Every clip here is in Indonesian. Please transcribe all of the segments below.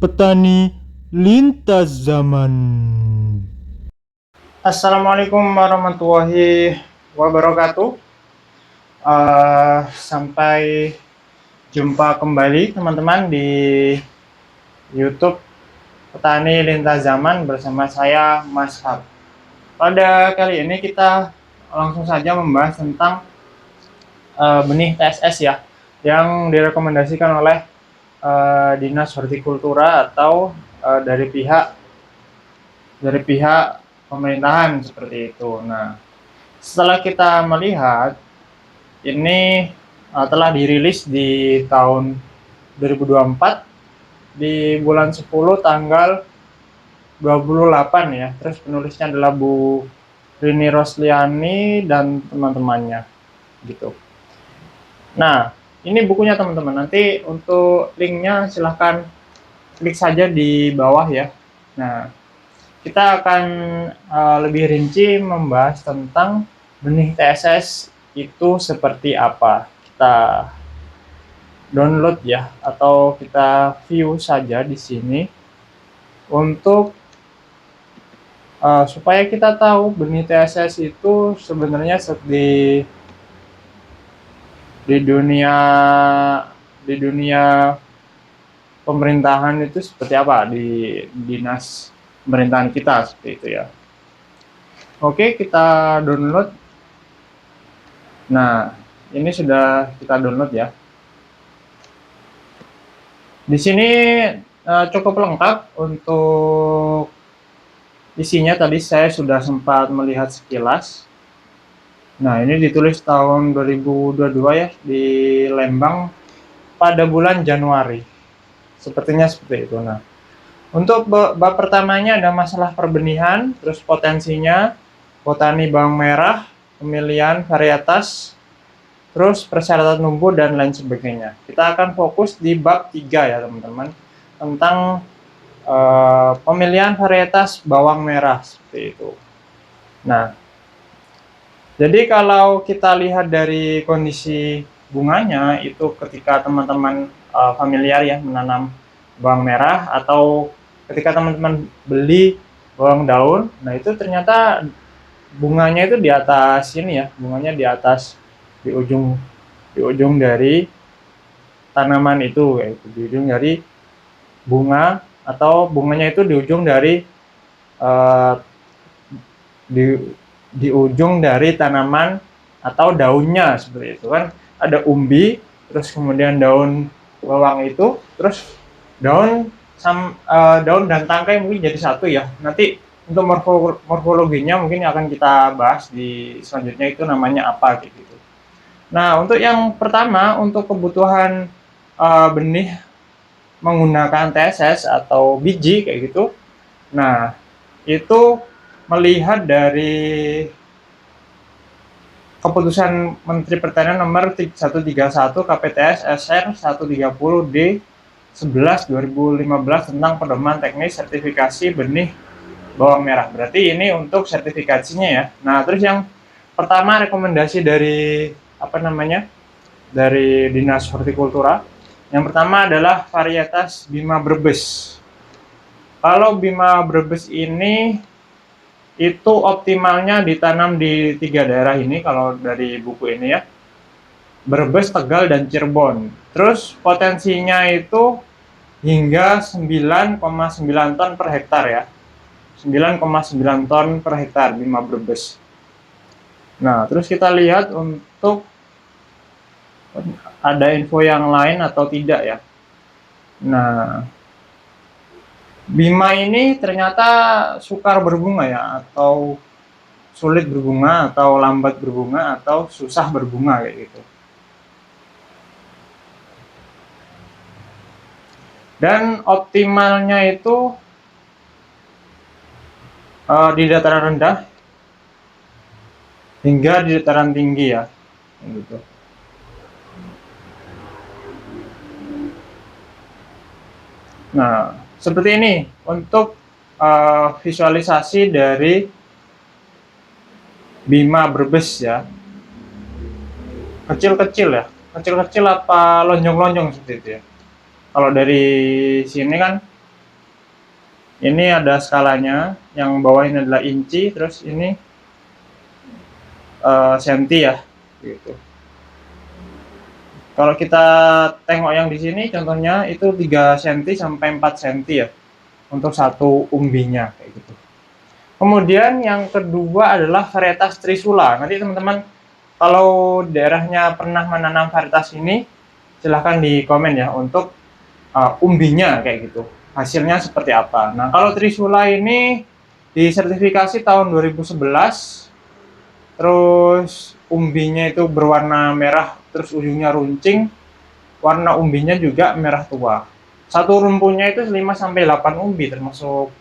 Petani lintas zaman. Assalamualaikum warahmatullahi wabarakatuh. Sampai jumpa kembali teman-teman di YouTube Petani Lintas Zaman bersama saya Mas Hab. Pada kali ini kita langsung saja membahas tentang benih TSS ya, yang direkomendasikan oleh Dinas Hortikultura atau dari pihak pemerintahan seperti itu. Nah, setelah kita melihat ini telah dirilis di tahun 2024 di bulan 10 tanggal 28 ya. Terus penulisnya adalah Bu Rini Rosliani dan teman-temannya gitu. Nah, ini bukunya teman-teman. Nanti untuk linknya silahkan klik saja di bawah ya. Nah, kita akan lebih rinci membahas tentang benih TSS itu seperti apa. Kita download ya, atau kita view saja di sini untuk supaya kita tahu benih TSS itu sebenarnya di dunia di dunia pemerintahan itu seperti apa, di dinas pemerintahan kita seperti itu ya. Oke, kita download. Nah, ini sudah kita download ya. Di sini cukup lengkap untuk isinya. Tadi saya sudah sempat melihat sekilas. Nah, ini ditulis tahun 2022 ya, di Lembang pada bulan Januari. Sepertinya seperti itu. Nah, untuk bab pertamanya ada masalah perbenihan, terus potensinya, botani bawang merah, pemilihan varietas, terus persyaratan tumbuh dan lain sebagainya. Kita akan fokus di bab 3 ya teman-teman, tentang pemilihan varietas bawang merah seperti itu. Nah, jadi kalau kita lihat dari kondisi bunganya itu, ketika teman-teman familiar ya menanam bawang merah, atau ketika teman-teman beli bawang daun, nah itu ternyata bunganya itu di atas ini ya, bunganya di atas, di ujung dari tanaman itu, yaitu di ujung dari bunga, atau bunganya itu di ujung dari uh, di di ujung dari tanaman atau daunnya seperti itu kan. Ada umbi, terus kemudian daun bawang itu, terus daun daun dan tangkai mungkin jadi satu ya. Nanti untuk morfologinya mungkin akan kita bahas di selanjutnya, itu namanya apa gitu. Nah, untuk yang pertama, untuk kebutuhan benih menggunakan TSS atau biji kayak gitu. Nah, itu melihat dari keputusan Menteri Pertanian nomor 131 KPTS SR 130 D 11 2015 tentang pedoman teknis sertifikasi benih bawang merah. Berarti ini untuk sertifikasinya ya. Nah, terus yang pertama, rekomendasi dari dari Dinas Hortikultura. Yang pertama adalah varietas Bima Brebes. Kalau Bima Brebes ini itu optimalnya ditanam di 3 daerah ini kalau dari buku ini ya. Brebes, Tegal, dan Cirebon. Terus potensinya itu hingga 9,9 ton per hektar ya. 9,9 ton per hektar Bima Brebes. Nah, terus kita lihat untuk ada info yang lain atau tidak ya. Nah, Bima ini ternyata sukar berbunga ya, atau sulit berbunga, atau lambat berbunga, atau susah berbunga kayak gitu. Dan optimalnya itu di dataran rendah hingga di dataran tinggi ya, gitu. Nah, seperti ini untuk visualisasi dari Bima Brebes ya. Kecil-kecil ya, kecil-kecil apa lonjong-lonjong seperti itu ya. Kalau dari sini kan Ini ada skalanya, yang bawah ini adalah inci, terus ini senti ya, gitu. Kalau kita tengok yang di sini contohnya itu 3 cm sampai 4 cm ya untuk satu umbinya kayak gitu. Kemudian yang kedua adalah varietas Trisula. Nanti teman-teman kalau daerahnya pernah menanam varietas ini silahkan di komen ya untuk umbinya kayak gitu. Hasilnya seperti apa. Nah, kalau Trisula ini disertifikasi tahun 2011. Terus umbinya itu berwarna merah, terus ujungnya runcing, warna umbinya juga merah tua. Satu rumpunya itu 5 sampai 8 umbi, termasuk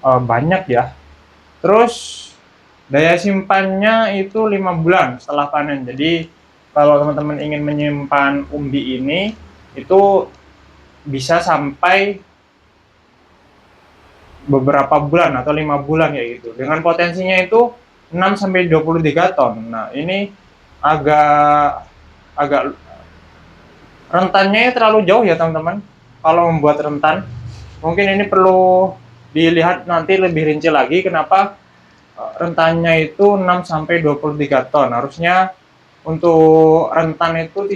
banyak ya. Terus daya simpannya itu 5 bulan setelah panen. Jadi kalau teman-teman ingin menyimpan umbi ini itu bisa sampai beberapa bulan atau 5 bulan kayak gitu. Dengan potensinya itu 6 sampai 23 ton. Nah, ini agak agak rentannya terlalu jauh ya teman-teman. Kalau membuat rentan, mungkin ini perlu dilihat nanti lebih rinci lagi kenapa rentannya itu 6 sampai 23 ton. Harusnya untuk rentan itu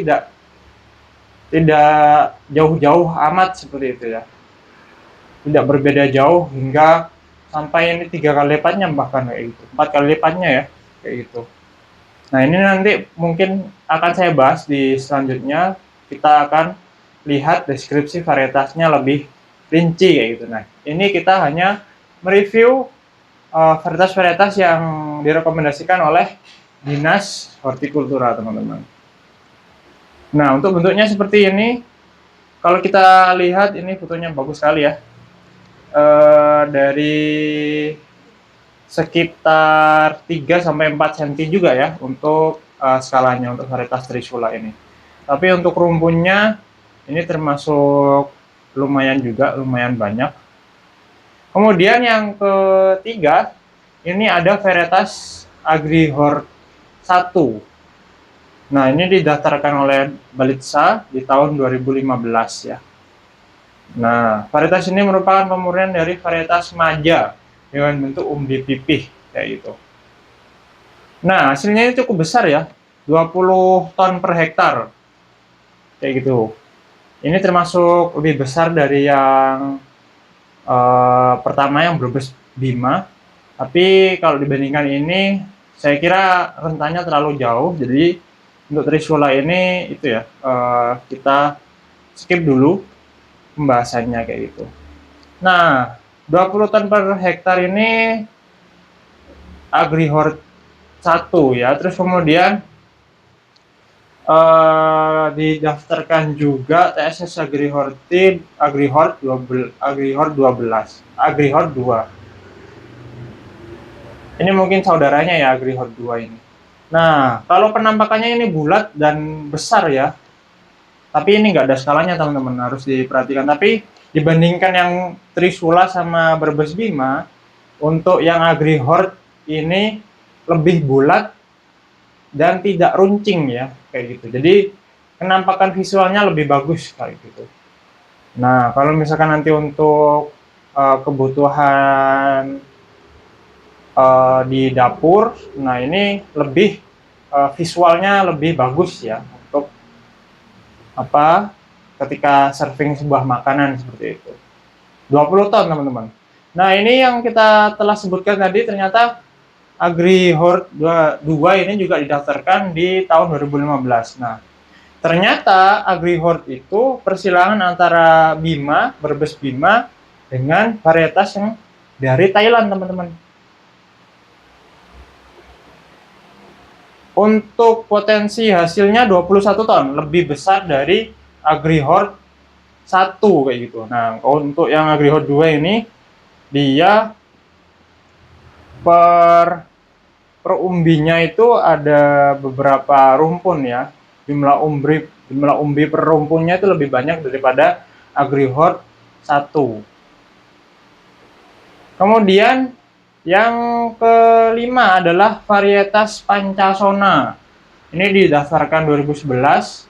tidak jauh-jauh amat seperti itu ya. Tidak berbeda jauh hingga sampai ini 3 kali lipatnya bahkan kayak gitu. 4 kali lipatnya ya kayak gitu. Nah, ini nanti mungkin akan saya bahas di selanjutnya. Kita akan lihat deskripsi varietasnya lebih rinci kayak gitu. Nah, ini kita hanya mereview varietas-varietas yang direkomendasikan oleh Dinas Hortikultura, teman-teman. Nah, untuk bentuknya seperti ini. Kalau kita lihat ini fotonya bagus sekali ya. Dari sekitar 3 sampai 4 cm juga ya untuk skalanya untuk varietas Trisula ini. Tapi untuk rumpunnya ini termasuk lumayan juga, lumayan banyak. Kemudian yang ketiga, ini ada varietas Agrihort 1. Nah, ini didaftarkan oleh Balitsa di tahun 2015 ya. Nah, varietas ini merupakan pemurnian dari varietas Maja dengan bentuk umbi pipih kayak gitu. Nah, hasilnya ini cukup besar ya, 20 ton per hektar kayak gitu. Ini termasuk lebih besar dari yang pertama yang Brebes Bima, tapi kalau dibandingkan ini saya kira rentannya terlalu jauh. Jadi untuk Trisula ini itu ya, kita skip dulu pembahasannya kayak gitu. Nah, 20 ton per hektar ini Agrihort 1 ya. Terus kemudian didaftarkan juga TSS Agrihort 12, Agrihort 12, Agrihort 2. Ini mungkin saudaranya ya Agrihort 2 ini. Nah, kalau penampakannya ini bulat dan besar ya. Tapi ini nggak ada skalanya teman-teman, harus diperhatikan. Tapi dibandingkan yang Trisula sama Brebes Bima, untuk yang Agrihort ini lebih bulat dan tidak runcing ya kayak gitu. Jadi penampakan visualnya lebih bagus kayak gitu. Nah, kalau misalkan nanti untuk kebutuhan di dapur, nah ini lebih visualnya lebih bagus ya untuk apa ketika serving sebuah makanan seperti itu. 20 ton teman-teman. Nah, ini yang kita telah sebutkan tadi ternyata Agrihort 2 ini juga didaftarkan di tahun 2015. Nah, ternyata Agrihort itu persilangan antara Bima, Brebes Bima dengan varietas yang dari Thailand, teman-teman. Untuk potensi hasilnya 21 ton, lebih besar dari Agrihort 1 kayak gitu. Nah, untuk yang Agrihort 2 ini dia per umbinya itu ada beberapa rumpun ya. Jumlah umbi per rumpunnya itu lebih banyak daripada Agrihort 1. Kemudian yang kelima adalah varietas Pancasona. Ini didaftarkan 2011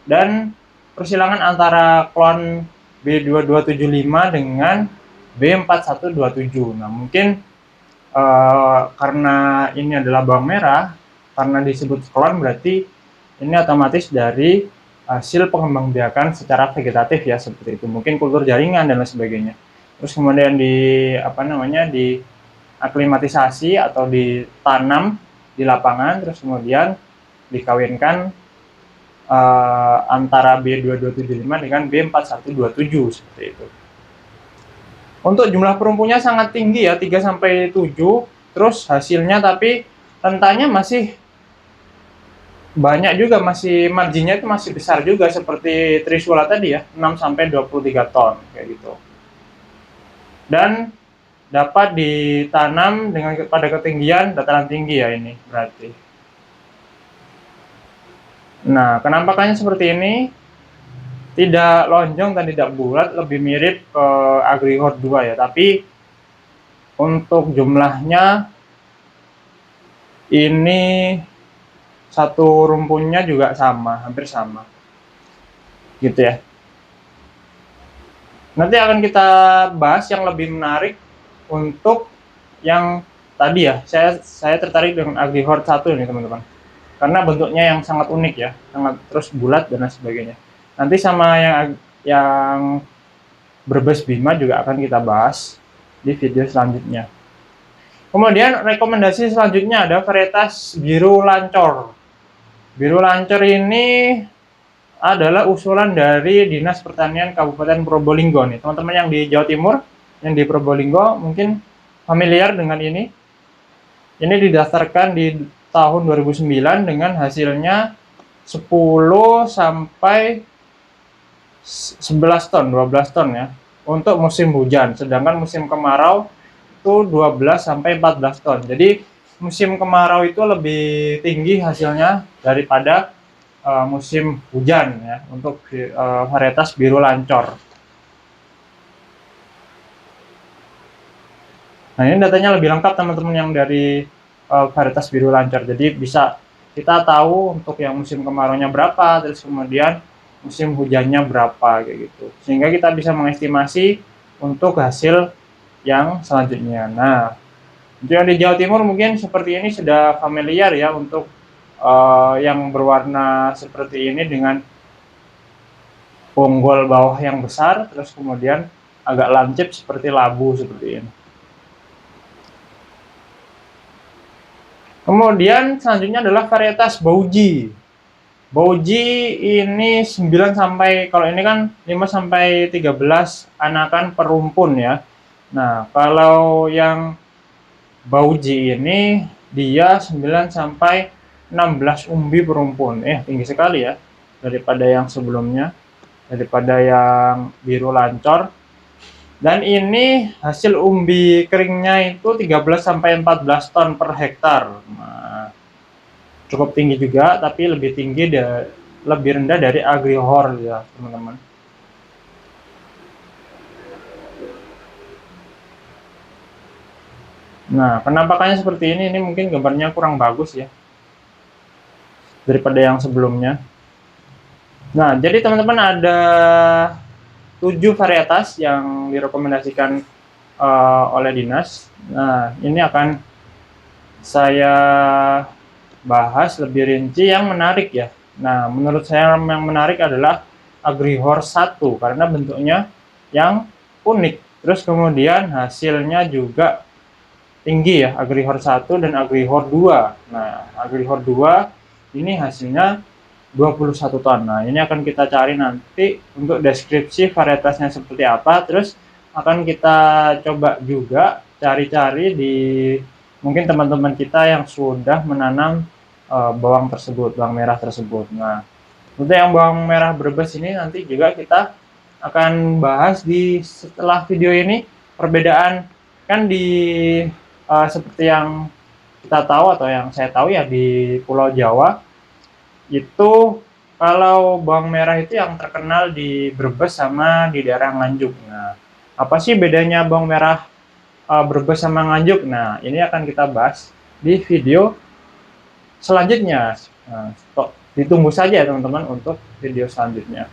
dan persilangan antara klon B2275 dengan B4127. Nah, mungkin karena ini adalah bawang merah, karena disebut klon berarti ini otomatis dari hasil pengembangbiakan secara vegetatif ya, seperti itu. Mungkin kultur jaringan dan lain sebagainya. Terus kemudian diaklimatisasi atau ditanam di lapangan, terus kemudian dikawinkan antara B2275 dengan B4127 seperti itu. Untuk jumlah perumpunya sangat tinggi ya, 3-7, terus hasilnya tapi rentanya masih banyak juga, masih marginnya itu masih besar juga seperti Trisula tadi ya, 6-23 ton kayak gitu. Dan dapat ditanam dengan pada ketinggian dataran tinggi ya ini berarti. Nah, penampakannya seperti ini, tidak lonjong dan tidak bulat, lebih mirip ke Agrihort 2 ya, tapi untuk jumlahnya ini satu rumpunnya juga sama, hampir sama gitu ya. Nanti akan kita bahas yang lebih menarik untuk yang tadi ya, saya tertarik dengan Agrihort 1 nih teman-teman, karena bentuknya yang sangat unik ya, sangat terus bulat dan lain sebagainya. Nanti sama yang Brebes Bima juga akan kita bahas di video selanjutnya. Kemudian rekomendasi selanjutnya ada varietas Biru Lancor. Biru Lancor ini adalah usulan dari Dinas Pertanian Kabupaten Probolinggo nih. Teman-teman yang di Jawa Timur, yang di Probolinggo mungkin familiar dengan ini. Ini didaftarkan di tahun 2009 dengan hasilnya 10 sampai 11 ton, 12 ton ya untuk musim hujan, sedangkan musim kemarau itu 12 sampai 14 ton. Jadi musim kemarau itu lebih tinggi hasilnya daripada musim hujan ya untuk varietas Biru Lancor. Nah, ini datanya lebih lengkap teman-teman yang dari varietas Biru Lancor. Jadi bisa kita tahu untuk yang musim kemaraunya berapa, terus kemudian musim hujannya berapa kayak gitu. Sehingga kita bisa mengestimasi untuk hasil yang selanjutnya. Nah, untuk yang di Jawa Timur mungkin seperti ini sudah familiar ya untuk yang berwarna seperti ini dengan bonggol bawah yang besar, terus kemudian agak lancip seperti labu seperti ini. Kemudian selanjutnya adalah varietas Bauji. Bauji ini 9 sampai, kalau ini kan 5 sampai 13 anakan per rumpun ya. Nah, kalau yang Bauji ini dia 9 sampai 16 umbi per rumpun. Tinggi sekali ya daripada yang sebelumnya, daripada yang Biru Lancor. Dan ini hasil umbi keringnya itu 13 sampai 14 ton per hektar. Nah, cukup tinggi juga, tapi lebih tinggi lebih rendah dari Agrihort ya, teman-teman. Nah, penampakannya seperti ini mungkin gambarnya kurang bagus ya daripada yang sebelumnya. Nah, jadi teman-teman ada 7 varietas yang direkomendasikan oleh dinas. Nah, ini akan saya bahas lebih rinci yang menarik ya. Nah, menurut saya yang menarik adalah Agrihort 1 karena bentuknya yang unik. Terus kemudian hasilnya juga tinggi ya, Agrihort 1 dan Agrihort 2. Nah, Agrihort 2 ini hasilnya 21 ton. Nah, ini akan kita cari nanti untuk deskripsi varietasnya seperti apa. Terus akan kita coba juga cari-cari di mungkin teman-teman kita yang sudah menanam bawang tersebut, bawang merah tersebut. Nah, untuk yang bawang merah Brebes ini nanti juga kita akan bahas di setelah video ini. Perbedaan kan seperti yang kita tahu atau yang saya tahu ya, di Pulau Jawa itu kalau bawang merah itu yang terkenal di Brebes sama di daerah Nganjuk. Nah, apa sih bedanya bawang merah Brebes sama Nganjuk? Nah, ini akan kita bahas di video selanjutnya. Nah, ditunggu saja ya teman-teman untuk video selanjutnya.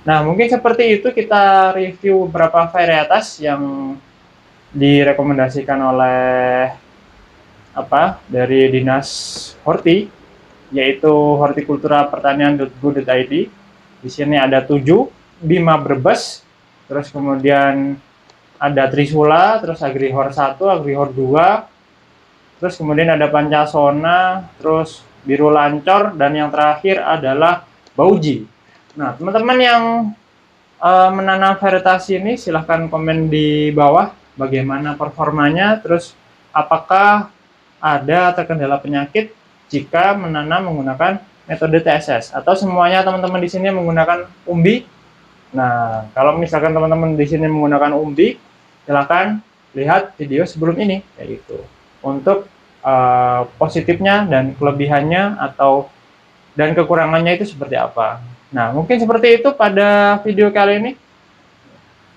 Nah, mungkin seperti itu kita review beberapa varietas yang direkomendasikan oleh dari Dinas Horti, yaitu hortikultura pertanian.go.id. Di sini ada 7, Bima Brebes, terus kemudian ada Trisula, terus Agrihor 1, Agrihor 2, terus kemudian ada Pancasona, terus Biru Lancor, dan yang terakhir adalah Bauji. Nah, teman-teman yang menanam vegetasi ini silahkan komen di bawah bagaimana performanya, terus apakah ada terkendala penyakit jika menanam menggunakan metode TSS, atau semuanya teman-teman di sini menggunakan umbi. Nah, kalau misalkan teman-teman di sini menggunakan umbi, silakan lihat video sebelum ini, kayak gitu. Untuk positifnya dan kelebihannya dan kekurangannya itu seperti apa. Nah, mungkin seperti itu pada video kali ini.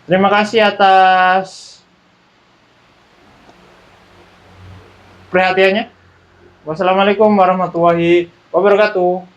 Terima kasih atas perhatiannya. Wassalamualaikum warahmatullahi wabarakatuh.